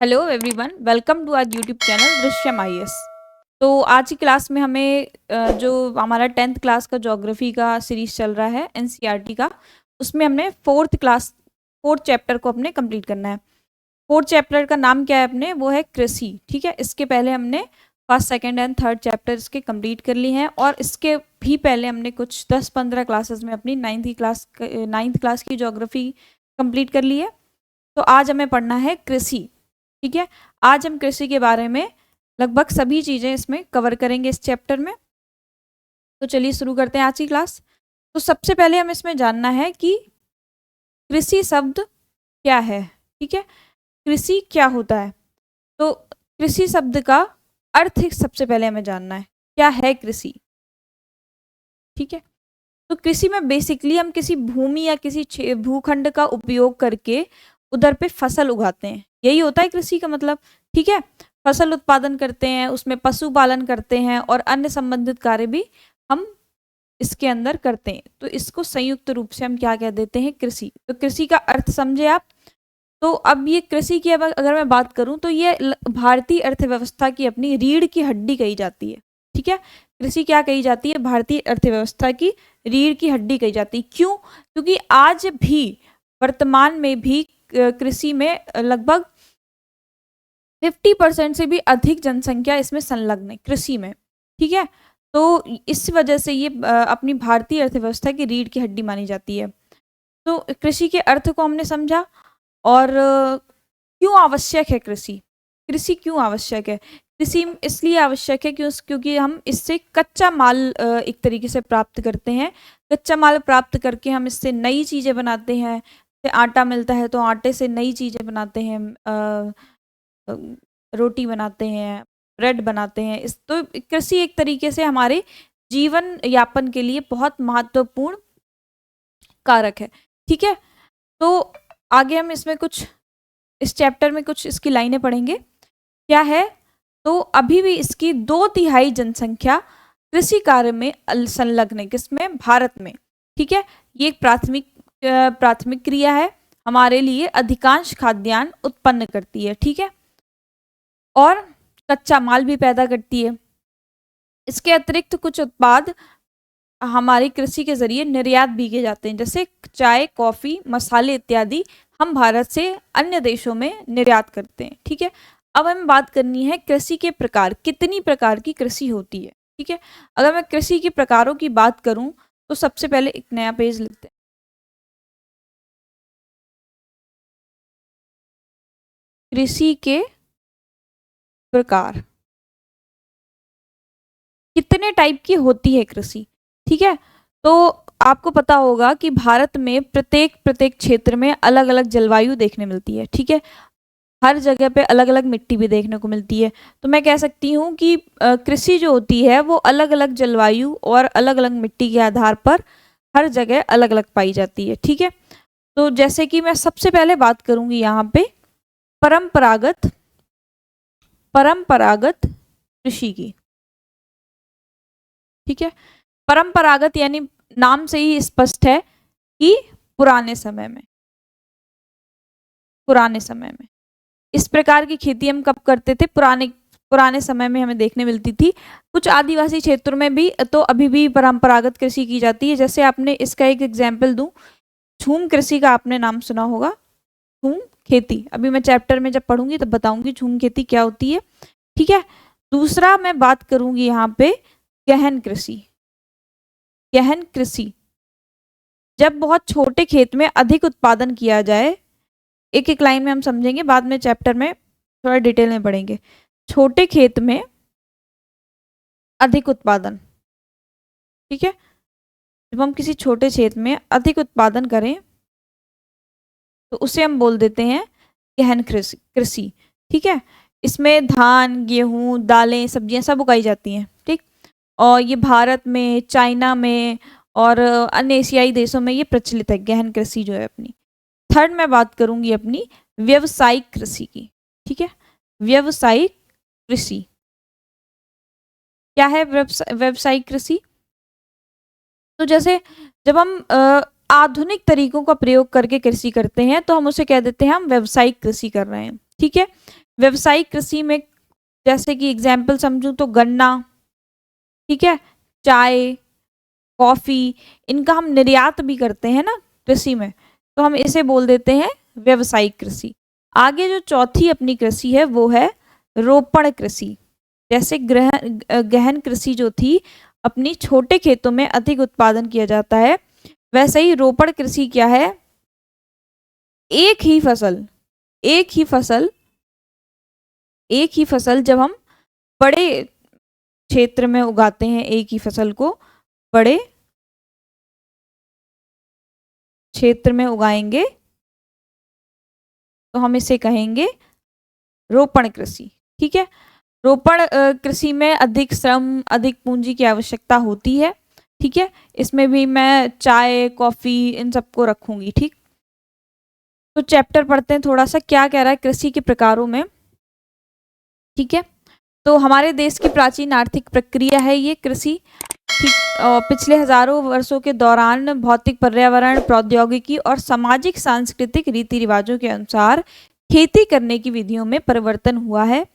Hello everyone, welcome to our YouTube channel Drishyam IAS. तो आज की क्लास में हमें जो हमारा 10th क्लास का ज्योग्राफी का सीरीज चल रहा है एनसीईआरटी का, उसमें हमने फोर्थ चैप्टर को अपने कंप्लीट करना है। फोर्थ चैप्टर का नाम क्या है अपने, वो है कृषि। ठीक है, इसके पहले हमने first second and third chapter इसके कंप्लीट कर लिए हैं, और इसके भी पहले हमने कुछ 10-15 क्लासेस में अपनी नाइन्थ क्लास की ज्योग्राफी कंप्लीट कर ली है। तो आज हमें पढ़ना है कृषि। ठीक है, आज हम कृषि के बारे में लगभग सभी चीजें इसमें कवर करेंगे इस चैप्टर में। तो चलिए शुरू करते हैं आज की क्लास। तो सबसे पहले हम इसमें जानना है कि कृषि शब्द क्या है। ठीक है, कृषि क्या होता है। तो कृषि शब्द का अर्थ सबसे पहले हमें जानना है, क्या है कृषि। ठीक है, तो कृषि में बेसिकली हम किसी भूमि या किसी भूखंड का उपयोग करके उधर पे फसल उगाते हैं, यही होता है कृषि का मतलब। ठीक है, फसल उत्पादन करते हैं, उसमें पशुपालन करते हैं और अन्य संबंधित कार्य भी हम इसके अंदर करते हैं। तो इसको संयुक्त रूप से हम क्या कह देते हैं, कृषि। तो कृषि का अर्थ समझे आप। तो अब ये कृषि की अगर मैं बात करूं तो ये भारतीय अर्थव्यवस्था की अपनी रीढ़ की हड्डी कही जाती है। ठीक है, कृषि क्या कही जाती है, भारतीय अर्थव्यवस्था की रीढ़ की हड्डी कही जाती है। क्यों? क्योंकि आज भी वर्तमान में भी कृषि में लगभग 50% से भी अधिक जनसंख्या इसमें संलग्न है, कृषि में। ठीक है, तो इस वजह से ये अपनी भारतीय अर्थव्यवस्था की रीढ़ की हड्डी मानी जाती है। तो कृषि के अर्थ को हमने समझा, और क्यों आवश्यक है कृषि। कृषि क्यों आवश्यक है? कृषि इसलिए आवश्यक है क्योंकि हम इससे कच्चा माल एक तरीके से प्राप्त करते हैं। कच्चा माल प्राप्त करके हम इससे नई चीज़ें बनाते हैं। जैसे आटा मिलता है तो आटे से नई चीज़ें बनाते हैं, रोटी बनाते हैं, ब्रेड बनाते हैं। इस तो कृषि एक तरीके से हमारे जीवन यापन के लिए बहुत महत्वपूर्ण कारक है। ठीक है, तो आगे हम इसमें कुछ इस चैप्टर में कुछ इसकी लाइनें पढ़ेंगे। क्या है? तो अभी भी इसकी 2/3 जनसंख्या कृषि कार्य में संलग्न है। किसमें? भारत में। ठीक है, ये एक प्राथमिक क्रिया है, हमारे लिए अधिकांश खाद्यान्न उत्पन्न करती है। ठीक है, और कच्चा माल भी पैदा करती है। इसके अतिरिक्त कुछ उत्पाद हमारी कृषि के जरिए निर्यात भी किए जाते हैं, जैसे चाय, कॉफी, मसाले इत्यादि हम भारत से अन्य देशों में निर्यात करते हैं। ठीक है, अब हमें बात करनी है कृषि के प्रकार, कितनी प्रकार की कृषि होती है। ठीक है, अगर मैं कृषि के प्रकारों की बात करूं तो सबसे पहले एक नया पेज लिखते हैं। कृषि के प्रकार, कितने टाइप की होती है कृषि। ठीक है, तो आपको पता होगा कि भारत में प्रत्येक प्रत्येक क्षेत्र में अलग अलग जलवायु देखने मिलती है। ठीक है, हर जगह पे अलग अलग मिट्टी भी देखने को मिलती है। तो मैं कह सकती हूँ कि कृषि जो होती है वो अलग अलग जलवायु और अलग अलग मिट्टी के आधार पर हर जगह अलग अलग पाई जाती है। ठीक है, तो जैसे कि मैं सबसे पहले बात करूंगी यहाँ पे परंपरागत परंपरागत कृषि की। ठीक है, परंपरागत यानी नाम से ही स्पष्ट है कि पुराने समय में पुराने समय में इस प्रकार की खेती हम कब करते थे? पुराने पुराने समय में हमें देखने मिलती थी। कुछ आदिवासी क्षेत्रों में भी तो अभी भी परंपरागत कृषि की जाती है। जैसे आपने इसका एक एग्जाम्पल दूं, झूम कृषि का आपने नाम सुना होगा। झूम खेती अभी मैं चैप्टर में जब पढ़ूंगी तब बताऊंगी झूम खेती क्या होती है। ठीक है, दूसरा मैं बात करूंगी यहाँ पे गहन कृषि। गहन कृषि जब बहुत छोटे खेत में अधिक उत्पादन किया जाए। एक एक लाइन में हम समझेंगे, बाद में चैप्टर में थोड़ा डिटेल में पढ़ेंगे। छोटे खेत में अधिक उत्पादन। ठीक है, जब हम किसी छोटे क्षेत्र में अधिक उत्पादन करें तो उसे हम बोल देते हैं गहन कृषि। ठीक है, इसमें धान, गेहूं, दालें, सब्जियां सब उगाई जाती हैं। ठीक, और ये भारत में, चाइना में और अन्य एशियाई देशों में ये प्रचलित है, गहन कृषि जो है अपनी। थर्ड मैं बात करूंगी अपनी व्यवसायिक कृषि की। ठीक है, व्यवसायिक कृषि क्या है? व्यवसायिक कृषि, तो जैसे जब हम आधुनिक तरीकों का प्रयोग करके कृषि करते हैं तो हम उसे कह देते हैं हम व्यवसायिक कृषि कर रहे हैं। ठीक है, व्यावसायिक कृषि में जैसे कि एग्जाम्पल समझूं तो गन्ना, ठीक है, चाय, कॉफी, इनका हम निर्यात भी करते हैं ना कृषि में, तो हम इसे बोल देते हैं व्यावसायिक कृषि। आगे जो चौथी अपनी कृषि है वो है रोपण कृषि। जैसे गहन कृषि जो थी अपनी छोटे खेतों में अधिक उत्पादन किया जाता है, वैसे ही रोपण कृषि क्या है, एक ही फसल एक ही फसल एक ही फसल जब हम बड़े क्षेत्र में उगाते हैं, एक ही फसल को बड़े क्षेत्र में उगाएंगे तो हम इसे कहेंगे रोपण कृषि। ठीक है, रोपण कृषि में अधिक श्रम, अधिक पूंजी की आवश्यकता होती है। ठीक है, इसमें भी मैं चाय, कॉफी इन सबको रखूंगी। ठीक, तो चैप्टर पढ़ते हैं थोड़ा सा, क्या कह रहा है कृषि के प्रकारों में। ठीक है, तो हमारे देश की प्राचीन आर्थिक प्रक्रिया है ये कृषि। ठीक, पिछले हजारों वर्षों के दौरान भौतिक, पर्यावरण, प्रौद्योगिकी और सामाजिक सांस्कृतिक रीति रिवाजों के अनुसार खेती करने की विधियों में परिवर्तन हुआ है।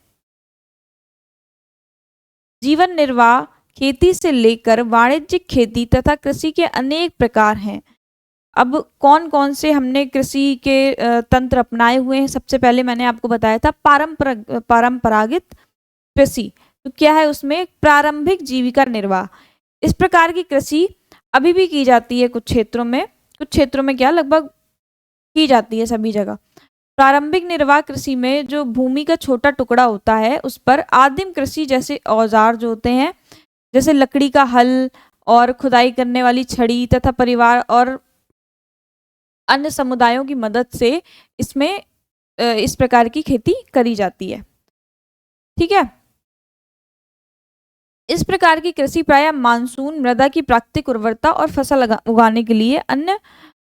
जीवन निर्वाह खेती से लेकर वाणिज्यिक खेती तथा कृषि के अनेक प्रकार हैं। अब कौन कौन से हमने कृषि के तंत्र अपनाए हुए हैं, सबसे पहले मैंने आपको बताया था परंपरागत कृषि। तो क्या है उसमें, प्रारंभिक जीविका निर्वाह। इस प्रकार की कृषि अभी भी की जाती है कुछ क्षेत्रों में, कुछ क्षेत्रों में क्या लगभग की जाती है सभी जगह। प्रारंभिक निर्वाह कृषि में जो भूमि का छोटा टुकड़ा होता है उस पर आदिम कृषि जैसे औजार जो होते हैं, जैसे लकड़ी का हल और खुदाई करने वाली छड़ी तथा परिवार और अन्य समुदायों की मदद से इसमें इस प्रकार की खेती करी जाती है। ठीक है, इस प्रकार की कृषि प्रायः मानसून, मृदा की प्राकृतिक उर्वरता और फसल उगाने के लिए अन्य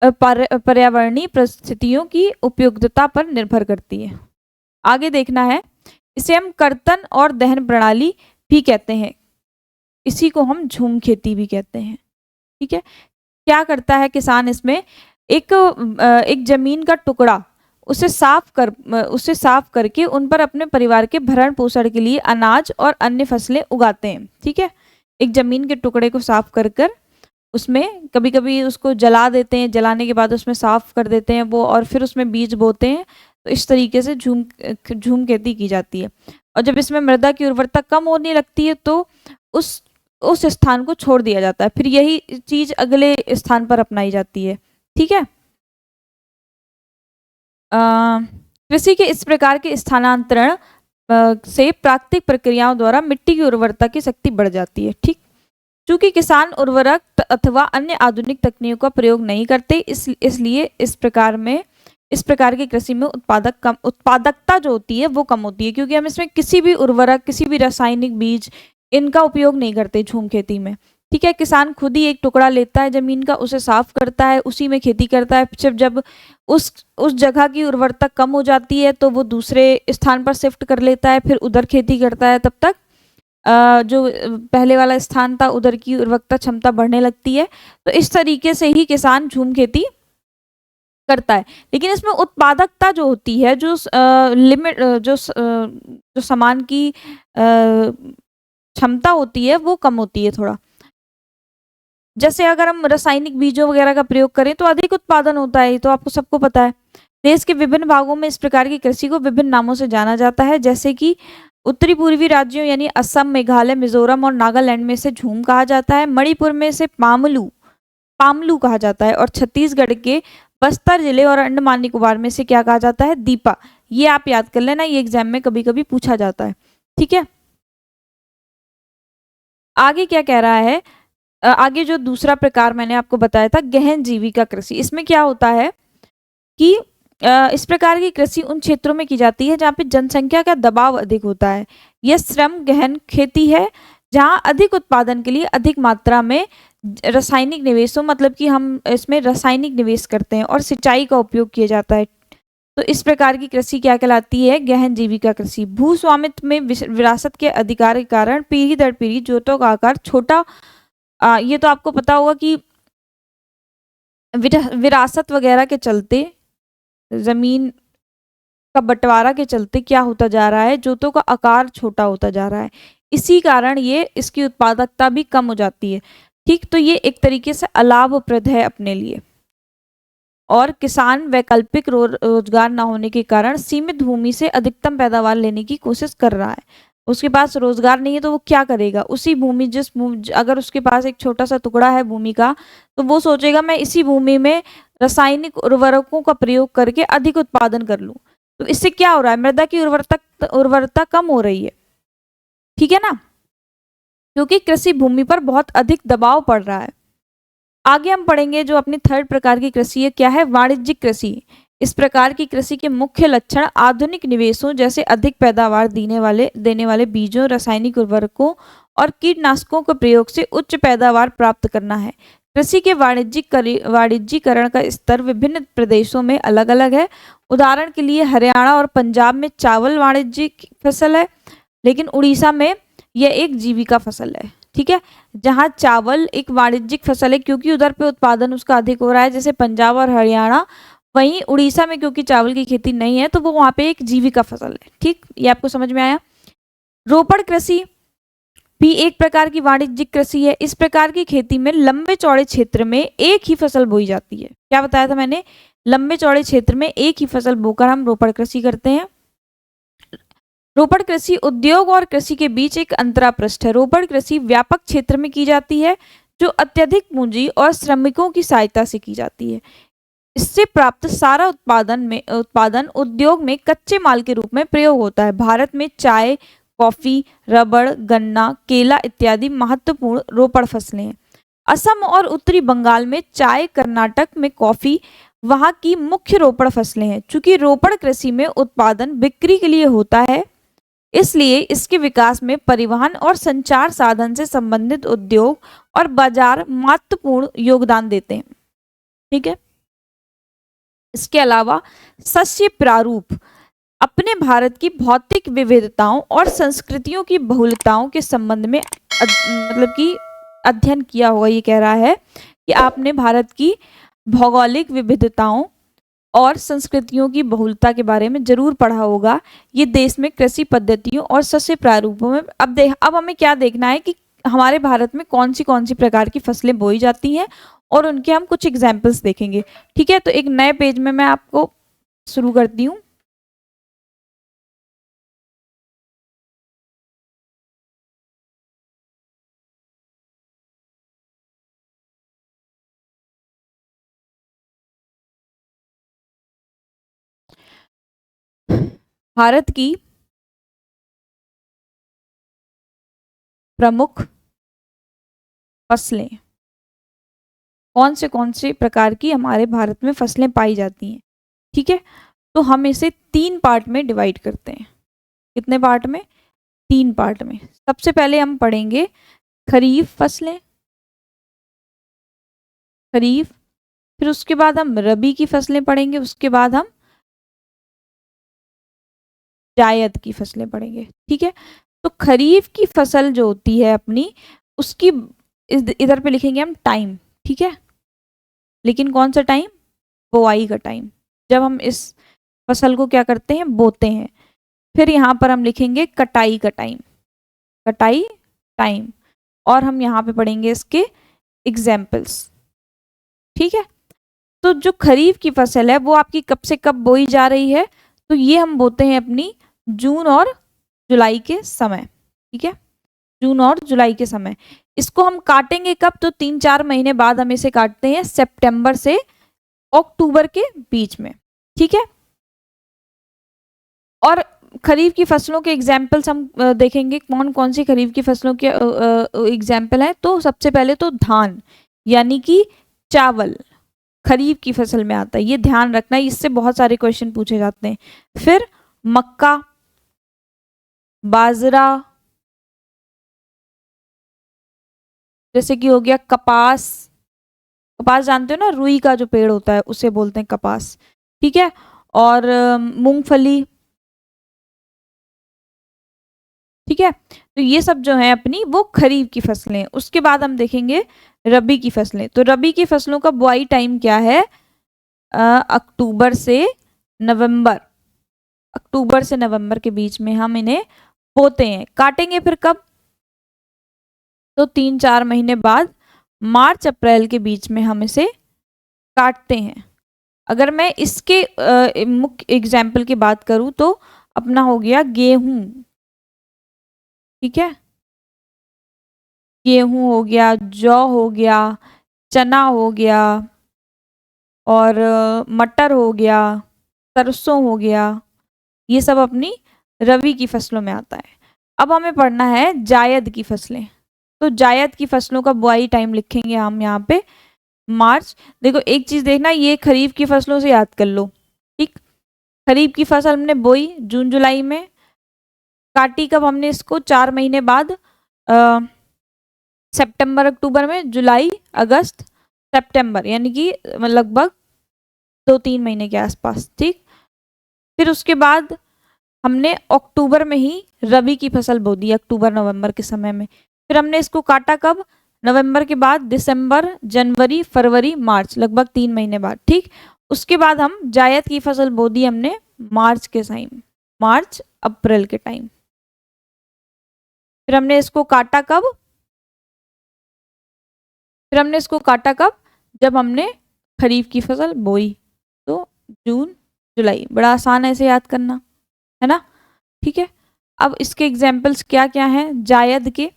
पर्यावरणीय परिस्थितियों की उपयुक्तता पर निर्भर करती है। आगे देखना है, इसे हम कर्तन और दहन प्रणाली भी कहते हैं, इसी को हम झूम खेती भी कहते हैं। ठीक है, क्या करता है किसान इसमें, एक जमीन का टुकड़ा उसे साफ करके उन पर अपने परिवार के भरण पोषण के लिए अनाज और अन्य फसलें उगाते हैं। ठीक है, एक जमीन के टुकड़े को साफ कर उसमें कभी कभी उसको जला देते हैं, जलाने के बाद उसमें साफ कर देते हैं वो, और फिर उसमें बीज बोते हैं। तो इस तरीके से झूम खेती की जाती है। और जब इसमें मृदा की उर्वरता कम होने लगती है तो उस स्थान को छोड़ दिया जाता है, फिर यही चीज अगले स्थान पर अपनाई जाती है। ठीक है, कृषि के इस प्रकार के स्थानांतरण से प्राकृतिक प्रक्रियाओं द्वारा मिट्टी की उर्वरता की शक्ति बढ़ जाती है। ठीक, चूंकि किसान उर्वरक अथवा अन्य आधुनिक तकनीकों का प्रयोग नहीं करते, इसलिए इस प्रकार की कृषि में उत्पादकता जो होती है वो कम होती है, क्योंकि हम इसमें किसी भी उर्वरक, किसी भी रासायनिक बीज इनका उपयोग नहीं करते झूम खेती में। ठीक है, किसान खुद ही एक टुकड़ा लेता है जमीन का, उसे साफ करता है, उसी में खेती करता है। जब उस जगह की उर्वरता कम हो जाती है तो वो दूसरे स्थान पर शिफ्ट कर लेता है, फिर उधर खेती करता है। तब तक जो पहले वाला स्थान था उधर की उर्वरकता क्षमता बढ़ने लगती है। तो इस तरीके से ही किसान झूम खेती करता है। लेकिन इसमें उत्पादकता जो होती है, जो लिमिट जो सामान की क्षमता होती है वो कम होती है थोड़ा। जैसे अगर हम रासायनिक बीजों वगैरह का प्रयोग करें तो अधिक उत्पादन होता है, तो आपको सबको पता है। देश के विभिन्न भागों में इस प्रकार की कृषि को विभिन्न नामों से जाना जाता है, जैसे कि उत्तरी पूर्वी राज्यों यानी असम, मेघालय, मिजोरम और नागालैंड में से झूम कहा जाता है। मणिपुर में से पामलू कहा जाता है, और छत्तीसगढ़ के बस्तर जिले और अंडमान निकोबार में से क्या कहा जाता है, दीपा। ये आप याद कर लेना, ये एग्जाम में कभी कभी पूछा जाता है। ठीक है, आगे क्या कह रहा है, आगे जो दूसरा प्रकार मैंने आपको बताया था गहन जीविका कृषि, इसमें क्या होता है कि इस प्रकार की कृषि उन क्षेत्रों में की जाती है जहाँ पे जनसंख्या का दबाव अधिक होता है। यह श्रम गहन खेती है जहाँ अधिक उत्पादन के लिए अधिक मात्रा में रासायनिक निवेशों, मतलब कि हम इसमें रासायनिक निवेश करते हैं, और सिंचाई का उपयोग किया जाता है। तो इस प्रकार की कृषि क्या कहलाती है, गहन जीविका कृषि। भू स्वामित्व में विरासत के अधिकार के कारण पीढ़ी दर पीढ़ी जोतों का आकार छोटा, ये तो आपको पता होगा कि विरासत वगैरह के चलते जमीन का बंटवारा के चलते क्या होता जा रहा है, जोतों का आकार छोटा होता जा रहा है, इसी कारण ये इसकी उत्पादकता भी कम हो जाती है। ठीक, तो ये एक तरीके से अलाभप्रद है अपने लिए। और किसान वैकल्पिक रोजगार ना होने के कारण सीमित भूमि से अधिकतम पैदावार लेने की कोशिश कर रहा है। उसके पास रोजगार नहीं है तो वो क्या करेगा, उसी भूमि अगर उसके पास एक छोटा सा टुकड़ा है भूमि का, तो वो सोचेगा मैं इसी भूमि में रासायनिक उर्वरकों का प्रयोग करके अधिक उत्पादन कर लूं। तो इससे क्या हो रहा है, मृदा की उर्वरता कम हो रही है। ठीक है ना, क्योंकि कृषि भूमि पर बहुत अधिक दबाव पड़ रहा है। आगे हम पढ़ेंगे जो अपनी थर्ड प्रकार की कृषि है, क्या है, वाणिज्यिक कृषि। इस प्रकार की कृषि के मुख्य लक्षण आधुनिक निवेशों जैसे अधिक पैदावार देने वाले बीजों, रासायनिक उर्वरकों और कीटनाशकों के प्रयोग से उच्च पैदावार प्राप्त करना है। कृषि के वाणिज्यीकरण का स्तर विभिन्न प्रदेशों में अलग अलग है। उदाहरण के लिए हरियाणा और पंजाब में चावल वाणिज्यिक फसल है, लेकिन उड़ीसा में यह एक जीविका फसल है। ठीक है, जहाँ चावल एक वाणिज्यिक फसल है क्योंकि उधर पे उत्पादन उसका अधिक हो रहा है, जैसे पंजाब और हरियाणा। वहीं उड़ीसा में क्योंकि चावल की खेती नहीं है तो वो वहाँ पे एक जीविका फसल है। ठीक, ये आपको समझ में आया। रोपड़ कृषि भी एक प्रकार की वाणिज्यिक कृषि है। इस प्रकार की खेती में लंबे चौड़े क्षेत्र में एक ही फसल बोई जाती है। क्या बताया था मैंने, लंबे चौड़े क्षेत्र में एक ही फसल बोकर हम रोपड़ कृषि करते हैं। रोपड़ कृषि उद्योग और कृषि के बीच एक अंतरापृष्ठ है। रोपड़ कृषि व्यापक क्षेत्र में की जाती है जो अत्यधिक पूंजी और श्रमिकों की सहायता से की जाती है। इससे प्राप्त सारा उत्पादन उद्योग में कच्चे माल के रूप में प्रयोग होता है। भारत में चाय, कॉफी, रबड़, गन्ना, केला इत्यादि महत्वपूर्ण रोपड़ फसलें हैं। असम और उत्तरी बंगाल में चाय, कर्नाटक में कॉफी वहां की मुख्य रोपड़ फसलें हैं। चूंकि रोपड़ कृषि में उत्पादन बिक्री के लिए होता है, इसलिए इसके विकास में परिवहन और संचार साधन से संबंधित उद्योग और बाजार महत्वपूर्ण योगदान देते हैं। ठीक है, इसके अलावा सस्य प्रारूप अपने भारत की भौतिक विविधताओं और संस्कृतियों की बहुलताओं के संबंध में मतलब कि अध्ययन किया होगा। ये कह रहा है कि आपने भारत की भौगोलिक विविधताओं और संस्कृतियों की बहुलता के बारे में जरूर पढ़ा होगा। ये देश में कृषि पद्धतियों और सस्य प्रारूपों में अब हमें क्या देखना है कि हमारे भारत में कौन सी प्रकार की फसलें बोई जाती हैं और उनके हम कुछ एग्जाम्पल्स देखेंगे। ठीक है, तो एक नए पेज में मैं आपको शुरू करती हूँ। भारत की प्रमुख फसलें, कौन से प्रकार की हमारे भारत में फसलें पाई जाती हैं। ठीक है, तो हम इसे 3 पार्ट में डिवाइड करते हैं। कितने पार्ट में, 3 पार्ट में। सबसे पहले हम पढ़ेंगे खरीफ फसलें, खरीफ, फिर उसके बाद हम रबी की फसलें पढ़ेंगे, उसके बाद हम जायद की फसलें पढ़ेंगे। ठीक है, तो खरीफ की फसल जो होती है अपनी, उसकी इधर पे लिखेंगे हम टाइम। ठीक है, लेकिन कौन सा टाइम, बुआई का टाइम, जब हम इस फसल को क्या करते हैं, बोते हैं। फिर यहाँ पर हम लिखेंगे कटाई का टाइम, कटाई टाइम, और हम यहाँ पे पढ़ेंगे इसके एग्जाम्पल्स। ठीक है, तो जो खरीफ की फसल है वो आपकी कब से कब बोई जा रही है, तो ये हम बोते हैं अपनी जून और जुलाई के समय। ठीक है, जून और जुलाई के समय। इसको हम काटेंगे कब, तो 3-4 महीने बाद हम इसे काटते हैं, सितंबर से अक्टूबर के बीच में। ठीक है, और खरीफ की फसलों के एग्जाम्पल्स हम देखेंगे कौन कौन सी खरीफ की फसलों के एग्जाम्पल हैं। तो सबसे पहले तो धान यानी कि चावल खरीफ की फसल में आता है, ये ध्यान रखना है, इससे बहुत सारे क्वेश्चन पूछे जाते हैं। फिर मक्का, बाजरा, जैसे कि हो गया कपास, कपास जानते हो ना, रुई का जो पेड़ होता है उसे बोलते हैं कपास। ठीक है, और मूंगफली। ठीक है, तो ये सब जो है अपनी वो खरीफ की फसलें। उसके बाद हम देखेंगे रबी की फसलें। तो रबी की फसलों का बुआई टाइम क्या है, अक्टूबर से नवंबर। अक्टूबर से नवंबर के बीच में हम इन्हें बोते हैं। काटेंगे फिर कब? तो 3-4 महीने बाद मार्च अप्रैल के बीच में हम इसे काटते हैं। अगर मैं इसके मुख्य एग्जाम्पल की बात करूं तो अपना हो गया गेहूं, ठीक है, गेहूं हो गया, जौ हो गया, चना हो गया, और मटर हो गया, सरसों हो गया, ये सब अपनी रबी की फसलों में आता है। अब हमें पढ़ना है जायद की फसलें। तो जायद की फसलों का बुआई टाइम लिखेंगे हम यहाँ पे मार्च। देखो एक चीज देखना, ये खरीफ की फसलों से याद कर लो, ठीक। खरीफ की फसल हमने बोई जून जुलाई में, काटी कब हमने इसको? 4 महीने बाद, सितंबर अक्टूबर में, जुलाई अगस्त सितंबर, यानी कि लगभग 2-3 महीने के आसपास, ठीक। फिर उसके बाद हमने अक्टूबर में ही रबी की फसल बो दी, अक्टूबर नवंबर के समय में। फिर हमने इसको काटा कब? नवंबर के बाद दिसंबर, जनवरी, फरवरी, मार्च, लगभग 3 महीने बाद, ठीक। उसके बाद हम जायद की फसल बो दी हमने मार्च के टाइम, मार्च अप्रैल के टाइम। फिर हमने इसको काटा कब? फिर हमने इसको काटा कब? जब हमने खरीफ की फसल बोई, तो जून जुलाई। बड़ा आसान है इसे याद करना, है ना, ठीक है। अब इसके एग्जाम्पल्स क्या क्या हैं जायद के?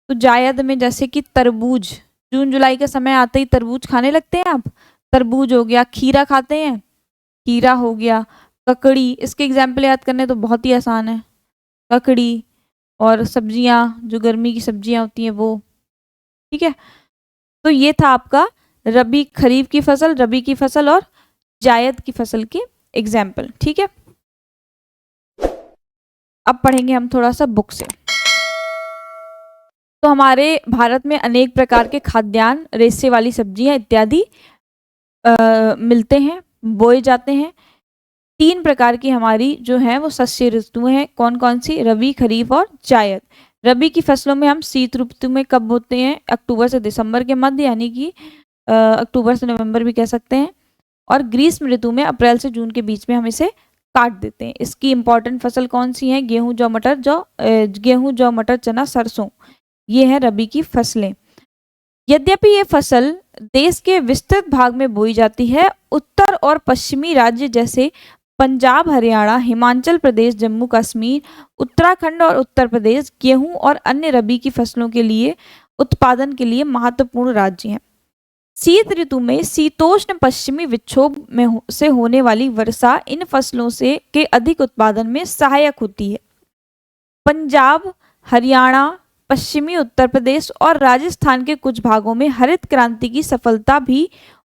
तो जायद में जैसे कि तरबूज, जून जुलाई का समय आते ही तरबूज खाने लगते हैं आप, तरबूज हो गया। खीरा खाते हैं, खीरा हो गया। ककड़ी, इसके एग्जाम्पल याद करने तो बहुत ही आसान है, ककड़ी। और सब्जियां, जो गर्मी की सब्जियां होती हैं वो, ठीक है। तो ये था आपका रबी, खरीफ की फसल, रबी की फसल और जायद की फसल के एग्जाम्पल, ठीक है। अब पढ़ेंगे हम थोड़ा सा बुक से। तो हमारे भारत में अनेक प्रकार के खाद्यान्न, रेशे वाली सब्जियां इत्यादि मिलते हैं, बोए जाते हैं। 3 प्रकार की हमारी जो है वो शस्य ऋतुएं हैं। कौन कौन सी? रबी, खरीफ और जायद। रबी की फसलों में हम शीत ऋतु में कब बोते हैं? अक्टूबर से दिसंबर के मध्य, यानी कि अक्टूबर से नवंबर भी कह सकते हैं। और ग्रीष्म ऋतु में अप्रैल से जून के बीच में हम इसे काट देते हैं। इसकी इंपॉर्टेंट फसल कौन सी है? गेहूं, जौ, मटर, गेहूं, जौ, मटर, चना, सरसों, ये है रबी की फसलें। यद्यपि ये फसल देश के विस्तृत भाग में बोई जाती है, उत्तर और पश्चिमी राज्य जैसे पंजाब, हरियाणा, हिमाचल प्रदेश, जम्मू कश्मीर, उत्तराखंड और उत्तर प्रदेश गेहूं और अन्य रबी की फसलों के लिए उत्पादन के लिए महत्वपूर्ण राज्य हैं। शीत ऋतु में शीतोष्ण पश्चिमी विक्षोभ से होने वाली वर्षा इन फसलों से के अधिक उत्पादन में सहायक होती है। पंजाब, हरियाणा, पश्चिमी उत्तर प्रदेश और राजस्थान के कुछ भागों में हरित क्रांति की सफलता भी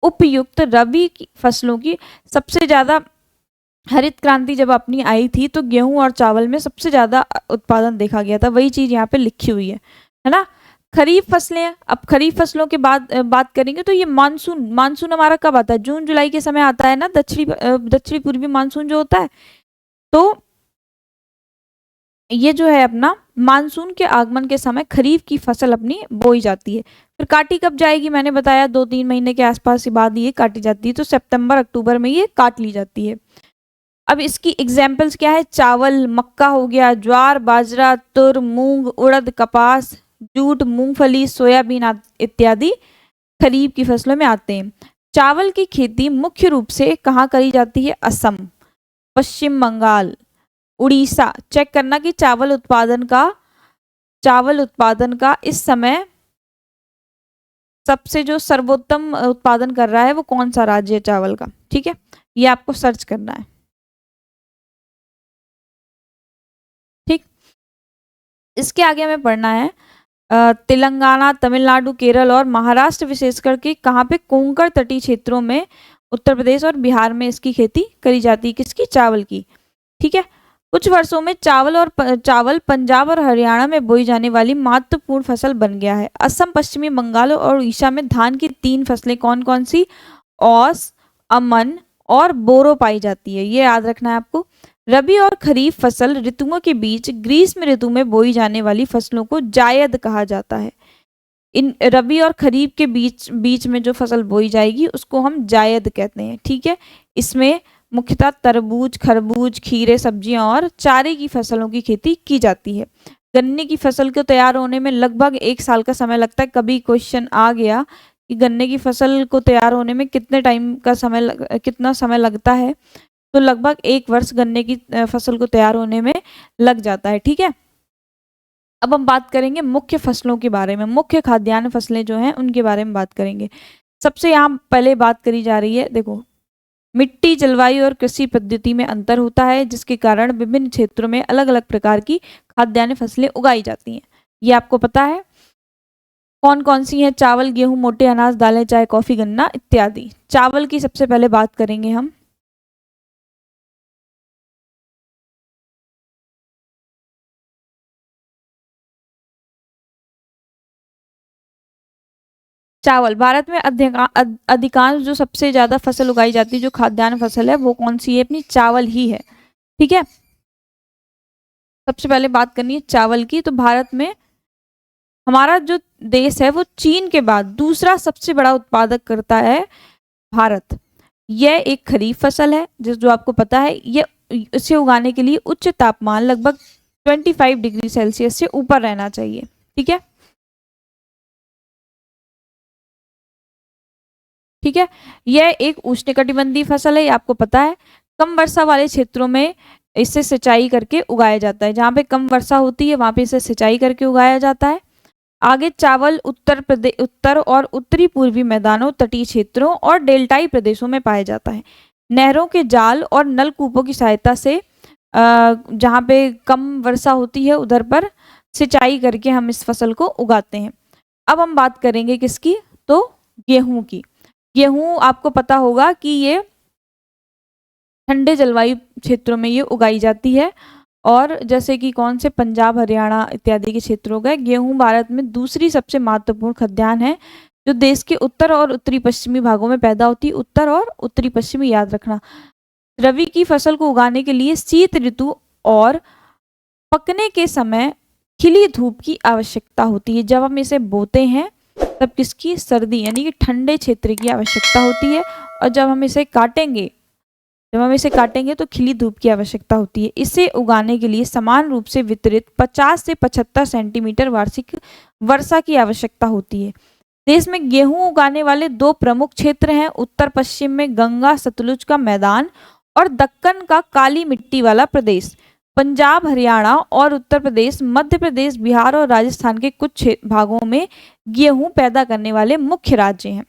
उपयुक्त रबी की फसलों की सबसे ज्यादा, हरित क्रांति जब अपनी आई थी तो गेहूं और चावल में सबसे ज्यादा उत्पादन देखा गया था, वही चीज यहाँ पे लिखी हुई है ना। खरीफ फसलें, अब खरीफ फसलों के बाद बात करेंगे तो ये मानसून, मानसून हमारा कब आता है? जून जुलाई के समय आता है ना, दक्षिणी पूर्वी मानसून जो होता है। तो ये जो है अपना मानसून के आगमन के समय खरीफ की फसल अपनी बोई जाती है। फिर काटी कब जाएगी? मैंने बताया 2-3 महीने के आसपास के बाद ये काटी जाती है, तो सितंबर अक्टूबर में ये काट ली जाती है। अब इसकी एग्जाम्पल्स क्या है? चावल, मक्का हो गया, ज्वार, बाजरा, तुर, मूंग, उड़द, कपास, जूट, मूंगफली, सोयाबीन इत्यादि खरीफ की फसलों में आते हैं। चावल की खेती मुख्य रूप से कहाँ करी जाती है? असम, पश्चिम बंगाल, उड़ीसा। चेक करना कि चावल उत्पादन का इस समय सबसे जो सर्वोत्तम उत्पादन कर रहा है वो कौन सा राज्य है चावल का, ठीक है, ये आपको सर्च करना है, ठीक। इसके आगे हमें पढ़ना है तेलंगाना, तमिलनाडु, केरल और महाराष्ट्र विशेष करके कहाँ पे? कोंकण तटीय क्षेत्रों में, उत्तर प्रदेश और बिहार में इसकी खेती करी जाती है। किसकी? चावल की, ठीक है। कुछ वर्षों में चावल पंजाब और हरियाणा में बोई जाने वाली महत्वपूर्ण फसल बन गया है। असम, पश्चिमी बंगाल और उड़ीसा में धान की 3 फसलें कौन कौन सी? औस, अमन और बोरो पाई जाती है, ये याद रखना है आपको। रबी और खरीफ फसल ऋतुओं के बीच ग्रीष्म ऋतु में बोई जाने वाली फसलों को जायद कहा जाता है। इन रबी और खरीफ के बीच में जो फसल बोई जाएगी उसको हम जायद कहते हैं, ठीक है। इसमें मुख्यतः तरबूज, खरबूज, खीरे, सब्जियां और चारे की फसलों की खेती की जाती है। गन्ने की फसल को तैयार होने में लगभग 1 साल का समय लगता है। कभी क्वेश्चन आ गया कि गन्ने की फसल को तैयार होने में कितना समय लगता है, तो लगभग 1 वर्ष गन्ने की फसल को तैयार होने में लग जाता है। ठीक है, अब हम बात करेंगे मुख्य फसलों के बारे में। मुख्य खाद्यान्न फसलें जो हैं उनके बारे में बात करेंगे। सबसे यहाँ पहले बात करी जा रही है, देखो, मिट्टी, जलवायु और कृषि पद्धति में अंतर होता है, जिसके कारण विभिन्न क्षेत्रों में अलग अलग प्रकार की खाद्यान्न फसलें उगाई जाती हैं। ये आपको पता है कौन कौन सी हैं? चावल, गेहूं, मोटे अनाज, दालें, चाय, कॉफी, गन्ना इत्यादि। चावल की सबसे पहले बात करेंगे हम। चावल भारत में अधिकांश जो सबसे ज्यादा फसल उगाई जाती है, जो खाद्यान्न फसल है, वो कौन सी है? अपनी चावल ही है। ठीक है, सबसे पहले बात करनी है चावल की। तो भारत में हमारा जो देश है वो चीन के बाद दूसरा सबसे बड़ा उत्पादक करता है भारत। यह एक खरीफ फसल है, जो आपको पता है। ये इसे उगाने के लिए उच्च तापमान लगभग 25 डिग्री सेल्सियस से ऊपर रहना चाहिए। ठीक है, ठीक है, यह एक उष्णकटिबंधीय फसल है, ये आपको पता है। कम वर्षा वाले क्षेत्रों में इसे सिंचाई करके उगाया जाता है। जहाँ पे कम वर्षा होती है वहां पे इसे सिंचाई करके उगाया जाता है। आगे चावल उत्तर और उत्तरी पूर्वी मैदानों, तटीय क्षेत्रों और डेल्टाई प्रदेशों में पाया जाता है। नहरों के जाल और नलकूपों की सहायता से जहाँ पे कम वर्षा होती है उधर पर सिंचाई करके हम इस फसल को उगाते हैं। अब हम बात करेंगे किसकी? तो गेहूं की। गेहूं आपको पता होगा कि ये ठंडे जलवायु क्षेत्रों में ये उगाई जाती है, और जैसे कि कौन से? पंजाब, हरियाणा इत्यादि के क्षेत्रों का। गेहूं भारत में दूसरी सबसे महत्वपूर्ण खाद्यान्न है, जो देश के उत्तर और उत्तरी पश्चिमी भागों में पैदा होती है। उत्तर और उत्तरी पश्चिमी याद रखना। रबी की फसल को उगाने के लिए शीत ऋतु और पकने के समय खिली धूप की आवश्यकता होती है। जब हम इसे बोते हैं तब किसकी? सर्दी यानी कि ठंडे क्षेत्र की आवश्यकता होती है, और जब हम इसे काटेंगे तो खिली धूप की आवश्यकता होती है। इसे उगाने के लिए समान रूप से वितरित 50 से 75 सेंटीमीटर वार्षिक वर्षा की आवश्यकता होती है। देश में गेहूं उगाने वाले 2 प्रमुख क्षेत्र हैं। उत्तर पश्चिम में गंगा सतलुज का मैदान और दक्कन का काली मिट्टी वाला प्रदेश। पंजाब, हरियाणा और उत्तर प्रदेश, मध्य प्रदेश, बिहार और राजस्थान के कुछ भागों में गेहूं पैदा करने वाले मुख्य राज्य हैं।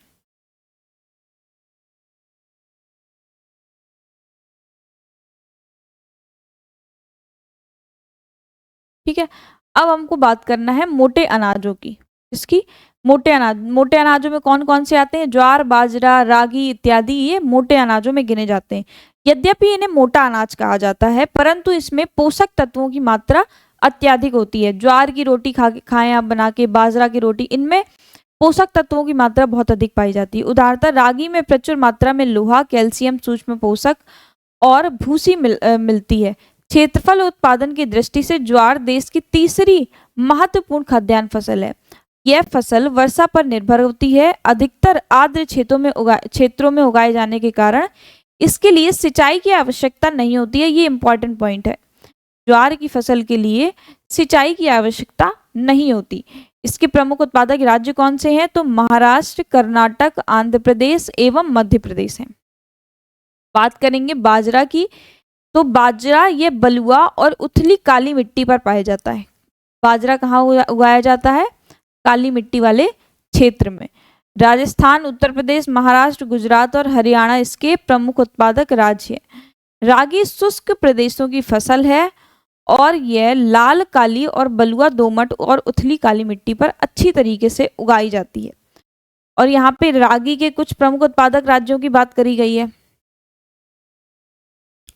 ठीक है, अब हमको बात करना है मोटे अनाजों की। इसकी मोटे अनाजों में कौन कौन से आते हैं? ज्वार, बाजरा, रागी इत्यादि ये मोटे अनाजों में गिने जाते हैं। यद्यपि इन्हें मोटा अनाज कहा जाता है, परंतु इसमें पोषक तत्वों की मात्रा अत्यधिक होती है। ज्वार की रोटी खाएं आप बना के, बाजरा की रोटी, इनमें पोषक तत्वों की मात्रा बहुत अधिक पाई जाती है। उदाहरणतः रागी में प्रचुर मात्रा में लोहा, कैल्शियम, सूक्ष्म पोषक और भूसी मिलती है। क्षेत्रफल उत्पादन की दृष्टि से ज्वार देश की तीसरी महत्वपूर्ण खाद्यान्न फसल है। यह फसल वर्षा पर निर्भर होती है। अधिकतर आर्द्र क्षेत्रों में उगाए जाने के कारण इसके लिए सिंचाई की आवश्यकता नहीं होती है। ये इंपॉर्टेंट पॉइंट है, ज्वार की फसल के लिए सिंचाई की आवश्यकता नहीं होती। इसके प्रमुख उत्पादक राज्य कौन से हैं? तो महाराष्ट्र, कर्नाटक, आंध्र प्रदेश एवं मध्य प्रदेश हैं। बात करेंगे बाजरा की। तो बाजरा ये बलुआ और उथली काली मिट्टी पर पाया जाता है। बाजरा कहाँ उगाया जाता है? काली मिट्टी वाले क्षेत्र में। राजस्थान, उत्तर प्रदेश, महाराष्ट्र, गुजरात और हरियाणा इसके प्रमुख उत्पादक राज्य हैं। रागी शुष्क प्रदेशों की फसल है, और यह लाल, काली और बलुआ, दोमट और उथली काली मिट्टी पर अच्छी तरीके से उगाई जाती है। और यहाँ पे रागी के कुछ प्रमुख उत्पादक राज्यों की बात करी गई है।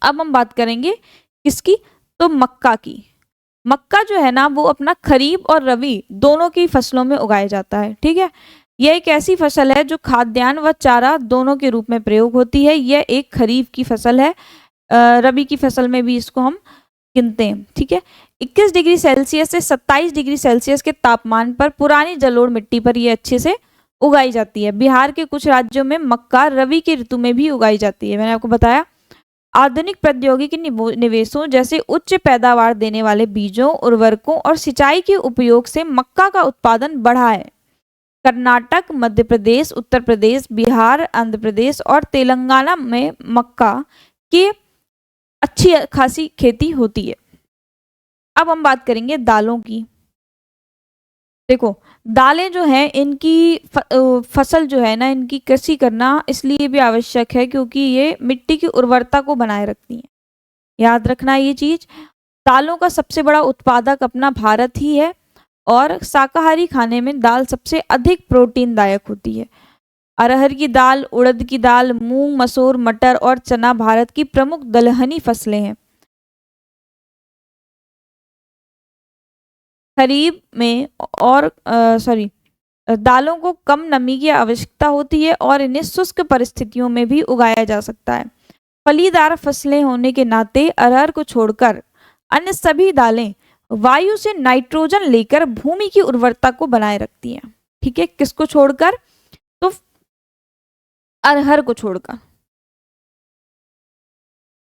अब हम बात करेंगे किसकी? तो मक्का की। मक्का जो है ना वो अपना खरीफ और रबी दोनों की फसलों में उगाया जाता है। ठीक है, यह एक ऐसी फसल है जो खाद्यान्न व चारा दोनों के रूप में प्रयोग होती है। यह एक खरीफ की फसल है, रबी की फसल में भी इसको हम गिनते हैं। ठीक है, 21 डिग्री सेल्सियस से 27 डिग्री सेल्सियस के तापमान पर पुरानी जलोढ़ मिट्टी पर यह अच्छे से उगाई जाती है। बिहार के कुछ राज्यों में मक्का रबी की ऋतु में भी उगाई जाती है। मैंने आपको बताया आधुनिक प्रौद्योगिकी निवेशों जैसे उच्च पैदावार देने वाले बीजों, उर्वरकों और सिंचाई के उपयोग से मक्का का उत्पादन बढ़ा है। कर्नाटक, मध्य प्रदेश, उत्तर प्रदेश, बिहार, आंध्र प्रदेश और तेलंगाना में मक्का की अच्छी खासी खेती होती है। अब हम बात करेंगे दालों की। देखो, दालें जो हैं इनकी फसल जो है ना, इनकी कृषि करना इसलिए भी आवश्यक है क्योंकि ये मिट्टी की उर्वरता को बनाए रखती हैं। याद रखना ये चीज। दालों का सबसे बड़ा उत्पादक अपना भारत ही है और शाकाहारी खाने में दाल सबसे अधिक प्रोटीनदायक होती है। अरहर की दाल, उड़द की दाल, मूंग, मसूर, मटर और चना भारत की प्रमुख दलहनी फसलें हैं। खरीफ में और दालों को कम नमी की आवश्यकता होती है और इन्हें शुष्क परिस्थितियों में भी उगाया जा सकता है। फलीदार फसलें होने के नाते अरहर को छोड़कर अन्य सभी दालें वायु से नाइट्रोजन लेकर भूमि की उर्वरता को बनाए रखती हैं। ठीक है, किसको छोड़कर? तो अरहर को छोड़कर।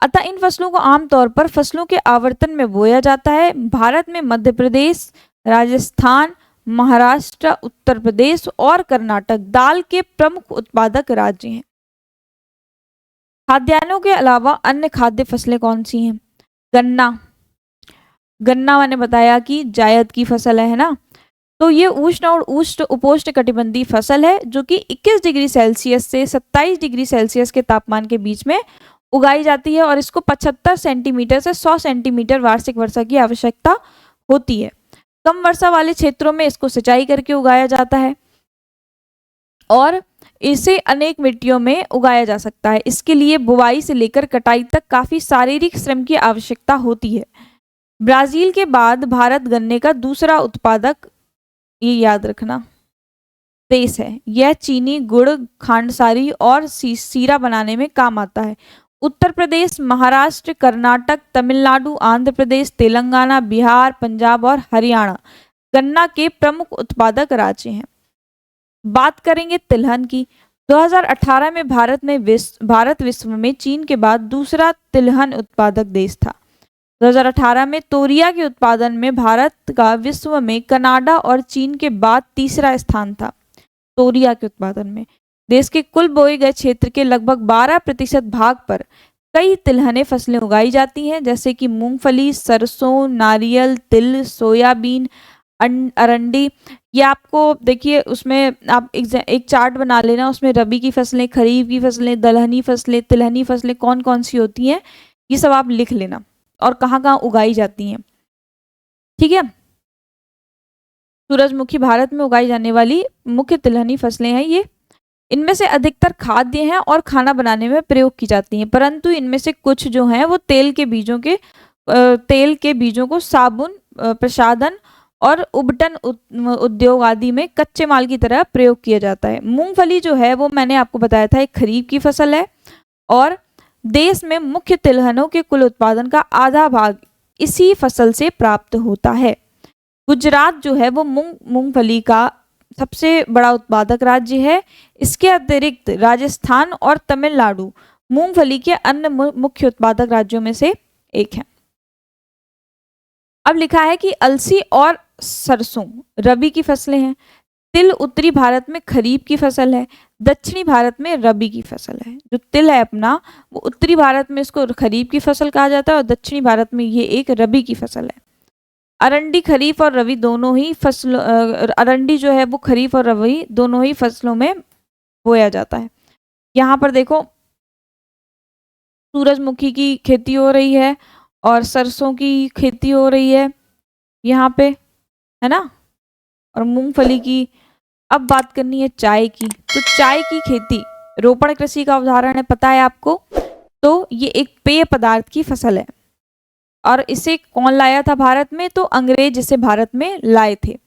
अतः इन फसलों को आमतौर पर फसलों के आवर्तन में बोया जाता है। भारत में मध्य प्रदेश, राजस्थान, महाराष्ट्र, उत्तर प्रदेश और कर्नाटक दाल के प्रमुख उत्पादक राज्य हैं। खाद्यान्नों के अलावा अन्य खाद्य फसलें कौन सी हैं? गन्ना। गन्ना मैंने बताया कि जायद की फसल है ना। तो ये उष्ण और उपोष्ण कटिबंधीय फसल है जो कि 21 डिग्री सेल्सियस से 27 डिग्री सेल्सियस के तापमान के बीच में उगाई जाती है और इसको 75 सेंटीमीटर से 100 सेंटीमीटर वार्षिक वर्षा की आवश्यकता होती है। कम वर्षा वाले क्षेत्रों में इसको सिंचाई करके उगाया जाता है और इसे अनेक मिट्टियों में उगाया जा सकता है। इसके लिए बुवाई से लेकर कटाई तक काफी शारीरिक श्रम की आवश्यकता होती है। ब्राजील के बाद भारत गन्ने का दूसरा उत्पादक, ये याद रखना, देश है। यह चीनी, गुड़, खांडसारी और सीरा बनाने में काम आता है। उत्तर प्रदेश, महाराष्ट्र, कर्नाटक, तमिलनाडु, आंध्र प्रदेश, तेलंगाना, बिहार, पंजाब और हरियाणा गन्ना के प्रमुख उत्पादक राज्य हैं। बात करेंगे तिलहन की। 2018 में भारत विश्व में चीन के बाद दूसरा तिलहन उत्पादक देश था। 2018 में तोरिया के उत्पादन में भारत का विश्व में कनाडा और चीन के बाद तीसरा स्थान था। तोरिया के उत्पादन में देश के कुल बोए गए क्षेत्र के लगभग 12% भाग पर कई तिलहने फसलें उगाई जाती हैं, जैसे कि मूंगफली, सरसों, नारियल, तिल, सोयाबीन, अरंडी। ये आपको देखिए, उसमें आप एक चार्ट बना लेना, उसमें रबी की फसलें, खरीफ की फसलें, दलहनी फसलें, तिलहनी फसलें कौन कौन सी होती हैं, ये सब आप लिख लेना और कहाँ कहाँ उगाई जाती हैं। ठीक है, सूरजमुखी भारत में उगाई जाने वाली मुख्य तिलहनी फसलें हैं ये। इनमें से अधिकतर खाद्य हैं और खाना बनाने में प्रयोग की जाती हैं, परंतु इनमें से कुछ जो हैं वो तेल के बीजों को साबुन, प्रसाधन और उबटन उद्योग आदि में कच्चे माल की तरह प्रयोग किया जाता है। मूंगफली जो है वो मैंने आपको बताया था एक खरीफ की फसल है और देश में मुख्य तिलहनों के कुल उत्पादन का आधा भाग इसी फसल से प्राप्त होता है। गुजरात जो है वो मूंगफली का सबसे बड़ा उत्पादक राज्य है। इसके अतिरिक्त राजस्थान और तमिलनाडु मूंगफली के अन्य मुख्य उत्पादक राज्यों में से एक है। अब लिखा है कि अलसी और सरसों रबी की फसलें हैं। तिल उत्तरी भारत में खरीफ की फसल है, दक्षिणी भारत में रबी की फसल है। जो तिल है अपना वो उत्तरी भारत में इसको खरीफ की फसल कहा जाता है और दक्षिणी भारत में ये एक रबी की फसल है। अरंडी खरीफ और रबी दोनों ही फसलों, अरंडी जो है वो खरीफ और रबी दोनों ही फसलों में बोया जाता है। यहाँ पर देखो सूरजमुखी की खेती हो रही है और सरसों की खेती हो रही है यहाँ पे, है ना, और मूंगफली की। अब बात करनी है चाय की। तो चाय की खेती रोपण कृषि का उदाहरण है, पता है आपको। तो ये एक पेय पदार्थ की फसल है और इसे कौन लाया था भारत में? तो अंग्रेज इसे भारत में लाए थे।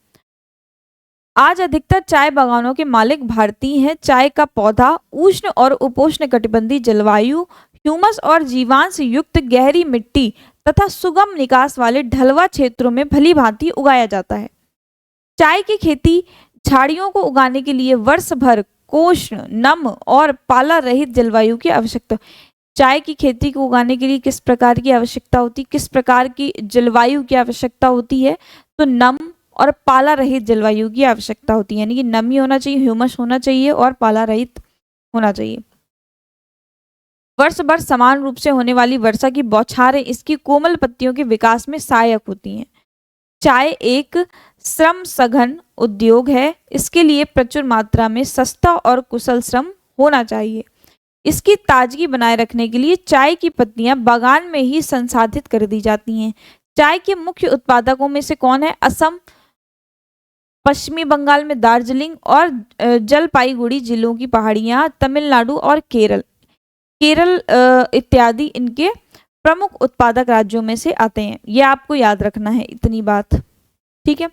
आज अधिकतर चाय बागानों के मालिक भारतीय हैं। चाय का पौधा उष्ण और उपोष्ण कटिबंधीय जलवायु, ह्यूमस और जीवांश युक्त गहरी मिट्टी तथा सुगम निकास वाले ढलवा क्षेत्रों में भली भांति उगाया जाता है। चाय की खेती झाड़ियों को उगाने के लिए वर्ष भर कोष्ण, नम और पाला रहित जलवायु की आवश्यकता। चाय की खेती को उगाने के लिए किस प्रकार की आवश्यकता होती है, किस प्रकार की जलवायु की आवश्यकता होती है? तो नम और पाला रहित जलवायु की आवश्यकता होती है, यानी कि नमी होना चाहिए, ह्यूमस होना चाहिए और पाला रहित होना चाहिए। वर्ष भर समान रूप से होने वाली वर्षा की बौछारें इसकी कोमल पत्तियों के विकास में सहायक होती हैं। चाय एक श्रम सघन उद्योग है, इसके लिए प्रचुर मात्रा में सस्ता और कुशल श्रम होना चाहिए। इसकी ताजगी बनाए रखने के लिए चाय की पत्तियां बागान में ही संसाधित कर दी जाती हैं। चाय के मुख्य उत्पादकों में से कौन है? असम, पश्चिमी बंगाल में दार्जिलिंग और जलपाईगुड़ी जिलों की पहाड़ियां, तमिलनाडु और केरल केरल इत्यादि इनके प्रमुख उत्पादक राज्यों में से आते हैं। ये आपको याद रखना है इतनी बात, ठीक है।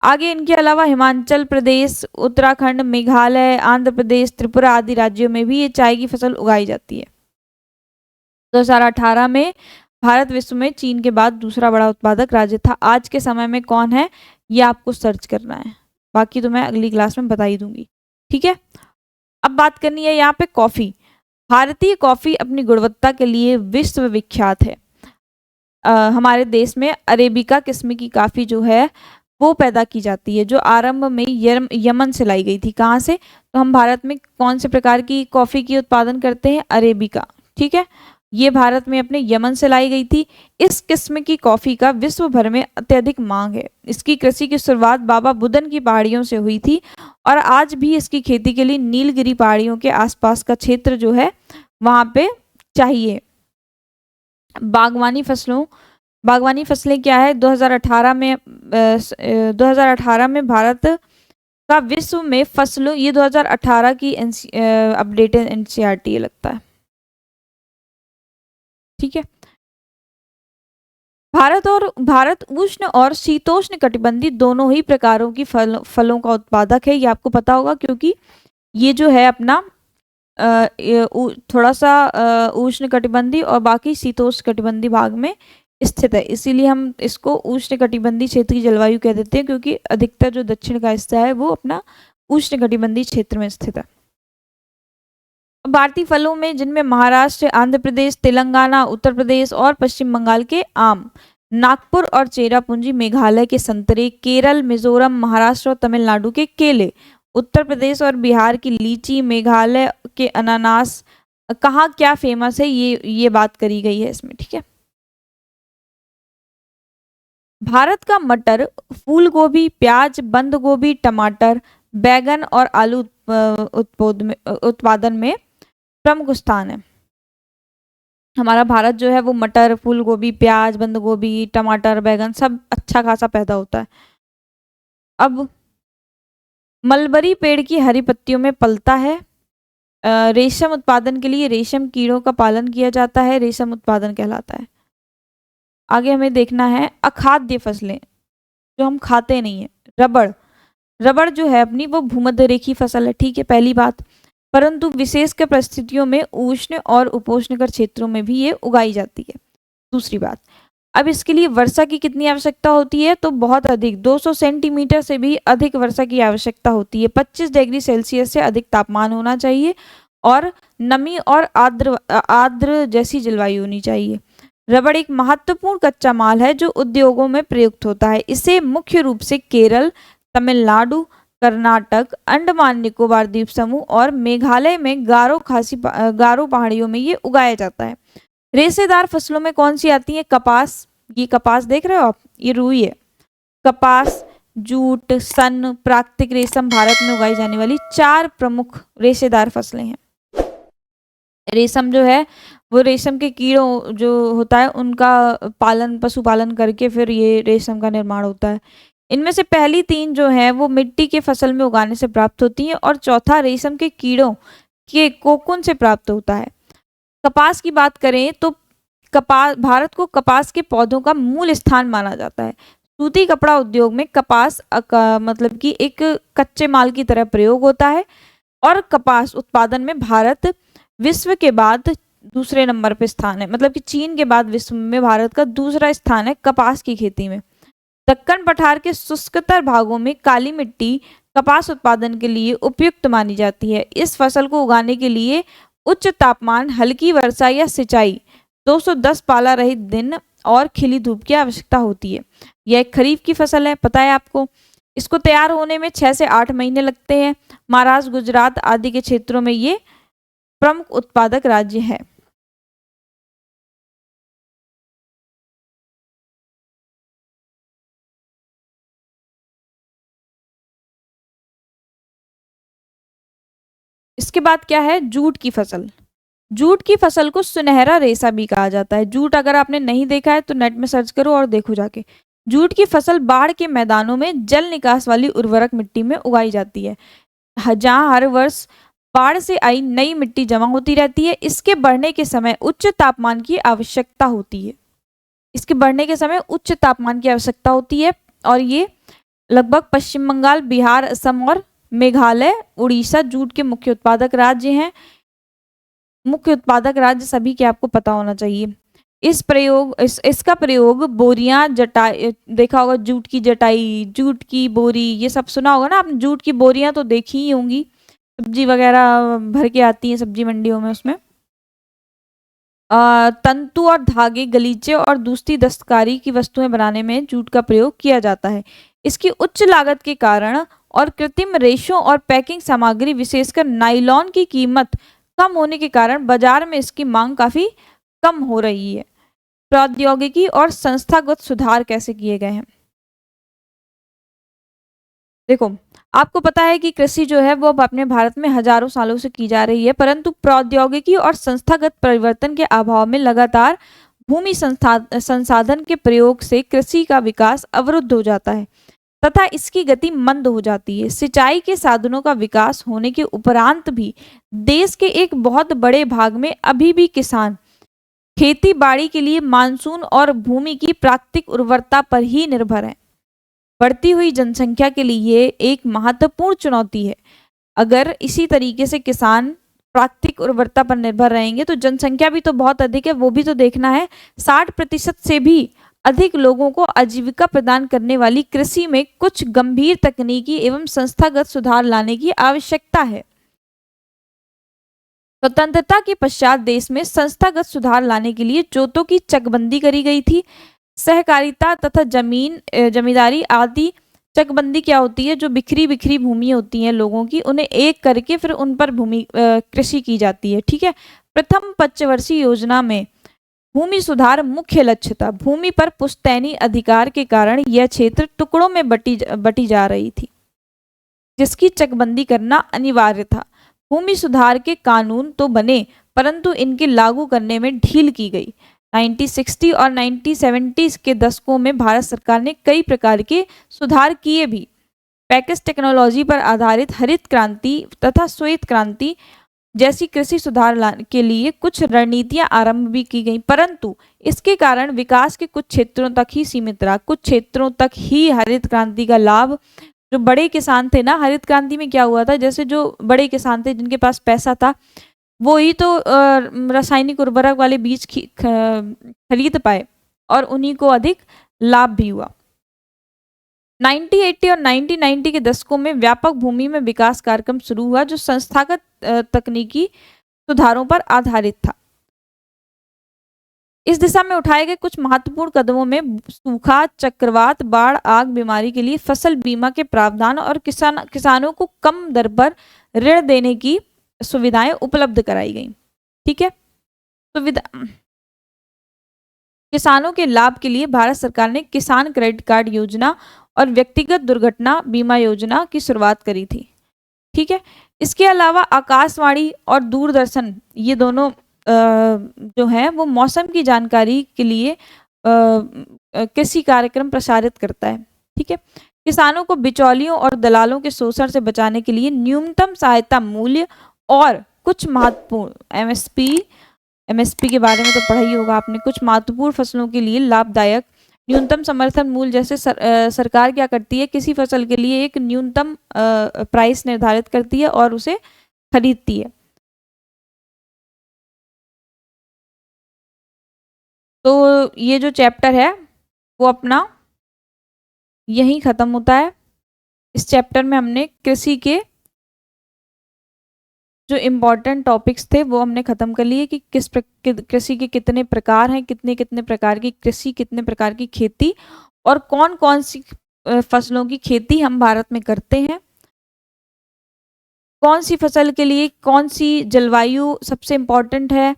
आगे इनके अलावा हिमाचल प्रदेश, उत्तराखंड, मेघालय, आंध्र प्रदेश, त्रिपुरा आदि राज्यों में भी ये चाय की फसल उगाई जाती है। 2018 में भारत विश्व में चीन के बाद दूसरा बड़ा उत्पादक राज्य था। आज के समय में कौन है, ये आपको सर्च करना है, बाकी तो मैं अगली क्लास में बता ही दूंगी, ठीक है। अब बात करनी है यहाँ पे कॉफी। भारतीय कॉफी अपनी गुणवत्ता के लिए विश्व विख्यात है। हमारे देश में अरेबिका किस्म की कॉफी जो है वो पैदा की जाती है, जो आरंभ में यमन से लाई गई थी। कहाँ से? तो हम भारत में कौन से प्रकार की कॉफी की उत्पादन करते हैं? अरेबिका, ठीक है। ये भारत में अपने यमन से लाई गई थी। इस किस्म की कॉफी का विश्व भर में अत्यधिक मांग है। इसकी कृषि की शुरुआत बाबा बुदन की पहाड़ियों से हुई थी और आज भी इसकी खेती के लिए नीलगिरी पहाड़ियों के आसपास का क्षेत्र जो है वहां पे चाहिए। बागवानी फसलें क्या है? 2018 में भारत का विश्व में फसलों, ये 2018 की अपडेटेड एनसीईआरटी लगता है, ठीक है। भारत उष्ण और शीतोष्ण कटिबंधी दोनों ही प्रकारों की फलों का उत्पादक है। ये आपको पता होगा क्योंकि ये जो है अपना थोड़ा सा उष्ण कटिबंधी और बाकी शीतोष्ण कटिबंधी भाग में स्थित है, इसीलिए हम इसको उष्ण कटिबंधी क्षेत्र की जलवायु कह देते हैं, क्योंकि अधिकतर जो दक्षिण का हिस्सा है वो अपना उष्ण कटिबंधी क्षेत्र में स्थित है। भारतीय फलों में जिनमें महाराष्ट्र, आंध्र प्रदेश, तेलंगाना, उत्तर प्रदेश और पश्चिम बंगाल के आम, नागपुर और चेरापूंजी मेघालय के संतरे, केरल, मिजोरम, महाराष्ट्र और तमिलनाडु के केले, उत्तर प्रदेश और बिहार की लीची, मेघालय के अनानास। कहाँ क्या फेमस है ये बात करी गई है इसमें, ठीक है। भारत का मटर, फूल गोभी, प्याज, बंद गोभी, टमाटर, बैगन और आलू उत्पादन में प्रमुख स्थान है। हमारा भारत जो है वो मटर, फूल गोभी, प्याज, बंद गोभी, टमाटर, बैगन सब अच्छा खासा पैदा होता है। अब मलबरी पेड़ की हरी पत्तियों में पलता है। रेशम उत्पादन के लिए रेशम कीड़ों का पालन किया जाता है, रेशम उत्पादन कहलाता है। आगे हमें देखना है अखाद्य फसलें जो हम खाते नहीं है। रबड़ जो है अपनी वो भूमध्य रेखीय फसल है, ठीक है, पहली बात। परंतु विशेषकर परिस्थितियों में उष्ण और उपोष्णकर क्षेत्रों में भी ये उगाई जाती है। दूसरी बात, अब इसके लिए वर्षा की कितनी आवश्यकता होती है? तो बहुत अधिक, 200 सेंटीमीटर से भी अधिक वर्षा की आवश्यकता होती है। 25 डिग्री सेल्सियस से अधिक तापमान होना चाहिए और नमी और आर्द्र जैसी जलवायु होनी चाहिए। रबड़ एक महत्वपूर्ण कच्चा माल है जो उद्योगों में प्रयुक्त होता है। इसे मुख्य रूप से केरल, तमिलनाडु, कर्नाटक, अंडमान निकोबार द्वीप समूह और मेघालय में गारो पहाड़ियों में ये उगाया जाता है। रेशेदार फसलों में कौन सी आती है? कपास, ये कपास देख रहे हो आप, ये रुई है। कपास, जूट, सन, प्राकृतिक रेशम भारत में उगाई जाने वाली 4 प्रमुख रेशेदार फसलें हैं। रेशम जो है वो रेशम के कीड़ों जो होता है उनका पशुपालन करके फिर ये रेशम का निर्माण होता है। इनमें से पहली 3 जो है वो मिट्टी के फसल में उगाने से प्राप्त होती हैं और चौथा रेशम के कीड़ों के कोकून से प्राप्त होता है। कपास की बात करें तो भारत को कपास के पौधों का मूल स्थान माना जाता है। सूती कपड़ा उद्योग में कपास मतलब कि एक कच्चे माल की तरह प्रयोग होता है और कपास उत्पादन में भारत विश्व के बाद दूसरे नंबर पे स्थान है, मतलब कि चीन के बाद विश्व में भारत का दूसरा स्थान है कपास की खेती में। दक्कन पठार के शुष्कतर भागों में काली मिट्टी कपास उत्पादन के लिए उपयुक्त मानी जाती है। इस फसल को उगाने के लिए उच्च तापमान, हल्की वर्षा या सिंचाई, 210 पाला रहित दिन और खिली धूप की आवश्यकता होती है। यह एक खरीफ की फसल है, पता है आपको। इसको तैयार होने में 6 से 8 महीने लगते हैं। महाराष्ट्र, गुजरात आदि के क्षेत्रों में ये प्रमुख उत्पादक राज्य है। इसके बाद क्या है, जूट की फसल। जूट की फसल को सुनहरा रेशा भी कहा जाता है। जूट अगर आपने नहीं देखा है तो नेट में सर्च करो और देखो जाके। जूट की फसल बाढ़ के मैदानों में जल निकास वाली उर्वरक मिट्टी में उगाई जाती है, जहाँ हर वर्ष बाढ़ से आई नई मिट्टी जमा होती रहती है। इसके बढ़ने के समय उच्च तापमान की आवश्यकता होती है। इसके बढ़ने के समय उच्च तापमान की आवश्यकता होती है और ये लगभग पश्चिम बंगाल, बिहार, असम और मेघालय, उड़ीसा जूट के मुख्य उत्पादक राज्य हैं। मुख्य उत्पादक राज्य सभी के आपको पता होना चाहिए। इसका प्रयोग बोरियां, जटाई, देखा होगा जूट की जटाई, जूट की बोरी, ये सब सुना होगा ना आपने। जूट की बोरियां तो देखी ही होंगी, सब्जी वगैरह भर के आती हैं सब्जी मंडियों में। उसमें तंतु और धागे, गलीचे और दूसरी दस्तकारी की वस्तुएं बनाने में जूट का प्रयोग किया जाता है। इसकी उच्च लागत के कारण और कृत्रिम रेशों और पैकिंग सामग्री, विशेषकर नायलॉन की कीमत कम होने के कारण बाजार में इसकी मांग काफी कम हो रही है। प्रौद्योगिकी और संस्थागत सुधार कैसे किए गए हैं, देखो। आपको पता है कि कृषि जो है वो अब अपने भारत में हजारों सालों से की जा रही है, परंतु प्रौद्योगिकी और संस्थागत परिवर्तन के अभाव में लगातार भूमि संसाधन के प्रयोग से कृषि का विकास अवरुद्ध हो जाता है तथा इसकी गति मंद हो जाती है। सिंचाई के साधनों का विकास होने के उपरांत भी देश के एक बहुत बड़े भाग में अभी भी किसान खेती बाड़ी के लिए मानसून और भूमि की प्राकृतिक उर्वरता पर ही निर्भर है। बढ़ती हुई जनसंख्या के लिए एक महत्वपूर्ण चुनौती है। अगर इसी तरीके से किसान प्राकृतिक उर्वरता पर निर्भर रहेंगे तो जनसंख्या भी तो बहुत अधिक है, वो भी तो देखना है। 60% से भी अधिक लोगों को आजीविका प्रदान करने वाली कृषि में कुछ गंभीर तकनीकी एवं संस्थागत सुधार लाने की आवश्यकता है। स्वतंत्रता के पश्चात देश में संस्थागत सुधार लाने के लिए जोतों की चकबंदी करी गई थी। सहकारिता तथा जमींदारी आदि। चकबंदी क्या होती है, जो बिखरी बिखरी भूमि होती है लोगों की, उन्हें एक करके फिर उन पर भूमि कृषि की जाती है, ठीक है। प्रथम पंचवर्षीय योजना में भूमि सुधार मुख्य लक्ष्य था। भूमि पर पुश्तैनी अधिकार के कारण यह क्षेत्र टुकड़ों में बटी जा रही थी, जिसकी चकबंदी करना अनिवार्य था। भूमि सुधार के कानून तो बने, परंतु इनके लागू करने में ढील की गई। 1960 और 1970 के दशकों में भारत सरकार ने कई प्रकार के सुधार किए भी। पैकेज टेक्नोलॉजी पर आधारित हरित क्रांति तथा श्वेत क्रांति जैसी कृषि सुधार के लिए कुछ रणनीतियां आरंभ भी की गई, परंतु इसके कारण विकास के कुछ क्षेत्रों तक ही सीमित रहा। कुछ क्षेत्रों तक ही हरित क्रांति का लाभ, जो बड़े किसान थे ना, हरित क्रांति में क्या हुआ था, जैसे जो बड़े किसान थे जिनके पास पैसा था वो ही तो रासायनिक उर्वरक वाले बीज खरीद पाए और उन्हीं को अधिक लाभ भी हुआ। 1980 और 1990 के दशकों में व्यापक भूमि में विकास कार्यक्रम शुरू हुआ जो संस्थागत तकनीकी सुधारों पर आधारित था। इस दिशा में उठाए गए कुछ महत्वपूर्ण कदमों में सूखा, चक्रवात, बाढ़, आग, बीमारी के लिए फसल बीमा के प्रावधान और किसानों को कम दर पर ऋण देने की सुविधाएं उपलब्ध कराई गई, ठीक है। सुविधा किसानों के लाभ के लिए भारत सरकार ने किसान क्रेडिट कार्ड योजना और व्यक्तिगत दुर्घटना बीमा योजना की शुरुआत करी थी, ठीक है। इसके अलावा आकाशवाणी और दूरदर्शन, ये दोनों जो है वो मौसम की जानकारी के लिए कृषि कार्यक्रम प्रसारित करता है, ठीक है। किसानों को बिचौलियों और दलालों के शोषण से बचाने के लिए न्यूनतम सहायता मूल्य और कुछ महत्वपूर्ण एमएसपी के बारे में तो पढ़ा ही होगा आपने। कुछ महत्वपूर्ण फसलों के लिए लाभदायक न्यूनतम समर्थन मूल्य, जैसे सरकार क्या करती है, किसी फसल के लिए एक न्यूनतम प्राइस निर्धारित करती है और उसे खरीदती है। तो ये जो चैप्टर है वो अपना यहीं खत्म होता है। इस चैप्टर में हमने कृषि के जो इम्पोर्टेंट टॉपिक्स थे वो हमने ख़त्म कर लिए कि कृषि के कितने प्रकार हैं, कितने कितने प्रकार की कृषि, कितने प्रकार की खेती और कौन कौन सी फसलों की खेती हम भारत में करते हैं, कौन सी फसल के लिए कौन सी जलवायु सबसे इम्पोर्टेंट है,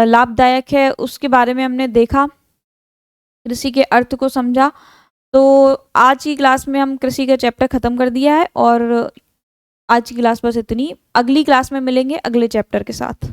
लाभदायक है, उसके बारे में हमने देखा, कृषि के अर्थ को समझा। तो आज की क्लास में हम कृषि का चैप्टर ख़त्म कर दिया है और आज की क्लास बस इतनी। अगली क्लास में मिलेंगे अगले चैप्टर के साथ।